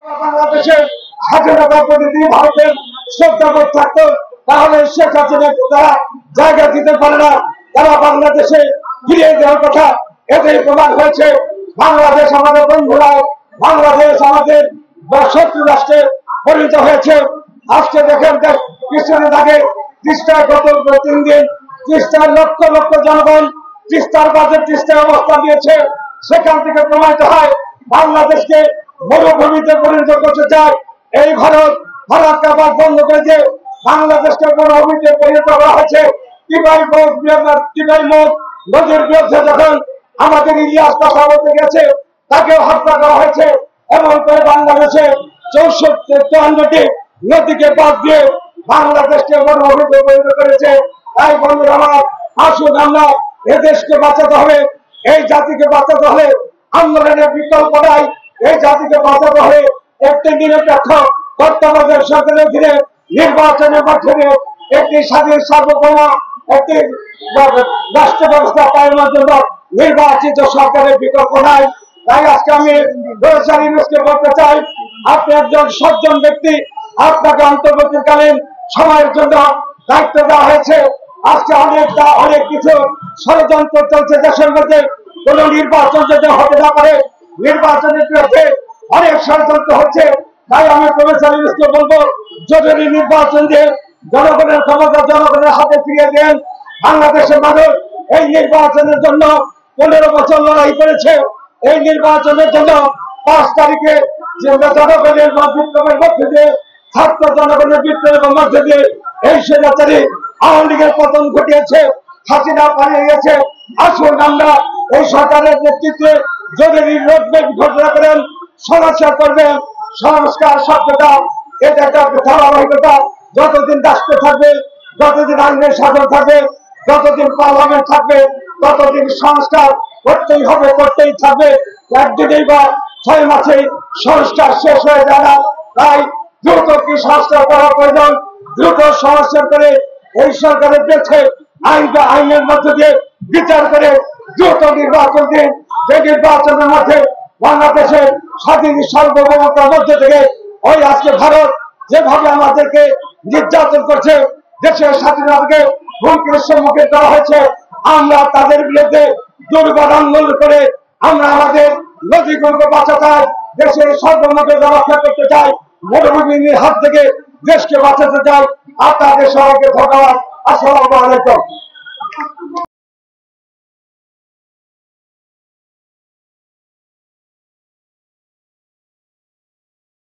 বাংলাদেশের স্বাধীনতার প্রতি যদি ভারতের শ্রদ্ধাবোধ থাকতো তাহলে শেখ হাসিনাকে তারা জায়গা দিতে পারে না। তারা বাংলাদেশে ফিরিয়ে দেওয়ার কথা এটাই প্রমাণ হয়েছে। বাংলাদেশ আমাদের বন্ধুরা, বাংলাদেশ আমাদের শত্রু রাষ্ট্রে পরিণত হয়েছে। আজকে দেখেন কিছুদিন আগে তিস্তায় গত 3 দিন তিস্তার লক্ষ লক্ষ জনগণ তিস্তার বাজে তিস্তায় অবস্থান দিয়েছে। সেখান থেকে প্রমাণিত হয় বাংলাদেশকে মরুভূমিতে পরিণত করতে চায় এই ভারত। ভারত কাবাস বন্ধ করে দিয়ে বাংলাদেশকে মরুভূমিতে পরিণত করা হয়েছে। টিবাই মুখ নদীর বিরুদ্ধে যখন আমাদের ইতিহাস কথা বলতে গেছে তাকে হত্যা করা হয়েছে। এমন করে বাংলাদেশে 54টি নদীকে বাদ দিয়ে বাংলাদেশকে মরুভূমিতে পরিণত করেছে। তাই বন্ধুরা আমার, আসুন আমরা এদেশকে বাঁচাতে হবে, এই জাতিকে বাঁচাতে হলে আন্দোলনের বিকল্প নাই। এই জাতিকে বাঁচাতে হলে একটি নিরপেক্ষ তত্ত্বাবধায়ক সরকারের অধীনে নির্বাচনের মাধ্যমে একটি স্বাধীন সার্বভৌম একটি রাষ্ট্র ব্যবস্থা পালনের জন্য নির্বাচিত সরকারের বিকল্প নাই। তাই আজকে আমি বলতে চাই, আপনি একজন সজ্জন ব্যক্তি, আপনাকে অন্তর্বর্তীকালীন সময়ের জন্য দায়িত্ব দেওয়া হয়েছে। আজকে অনেক কিছু ষড়যন্ত্র চলছে দেশের মধ্যে, কোন নির্বাচন যদি হতে না পারে, নির্বাচনের বিরুদ্ধে অনেক ষড়যন্ত্র হচ্ছে। তাই আমি প্রফেসর ইউনূসকে বলবো, জরুরি নির্বাচন দিয়ে জনগণের ক্ষমতা জনগণের হাতে ফিরিয়ে দেন। বাংলাদেশের মানুষ এই নির্বাচনের জন্য 15 বছর লড়াই করেছে। এই নির্বাচনের জন্য 5 তারিখে জনগণের বিপ্লবের মধ্যে দিয়ে, ছাত্র জনগণের বিপ্লবের মধ্যে দিয়ে এই স্বৈরাচারী আওয়ামী লীগের পতন ঘটিয়েছে, হাসিনা পালিয়ে গেছে। আসুন আমরা এই সরকারের নেতৃত্বে জরুরি রোডম্যাপ ঘোষণা করেন, সংস্কার করবেন। সংস্কার শব্দটা এটা একটা ধারাবাহিকতা, যতদিন রাষ্ট্র থাকবে, যতদিন আইনের শাসন থাকবে, যতদিন পার্লামেন্ট থাকবে, ততদিন সংস্কার করতেই হবে, করতেই থাকবে। একদিনেই বা 6 মাসেই সংস্কার শেষ হয়ে যায় না। তাই দ্রুত কি সংস্কার করা প্রয়োজন, দ্রুত সংস্কার করে এই সরকারের পেছে আইনের মধ্যে দিয়ে বিচার করে দ্রুত নির্বাচন দিন। যে নির্বাচনের মধ্যে বাংলাদেশের স্বাধীন সার্বভৌমতার মধ্যে থেকে ওই আজকে ভারত যেভাবে আমাদেরকে নির্যাতন করছে, দেশের স্বাধীনতাকে হুমকির সম্মুখীন করা হয়েছে, আমরা তাদের বিরুদ্ধে দুর্বার আন্দোলন করে আমরা আমাদের নদীগুলোকে বাঁচাতে চাই, দেশের সার্বভৌমত্ব রক্ষা করতে চাই, মরুভূমির হাত থেকে দেশকে বাঁচাতে চাই। আপনাদের সবাইকে ধন্যবাদ। আসসালামু আলাইকুম।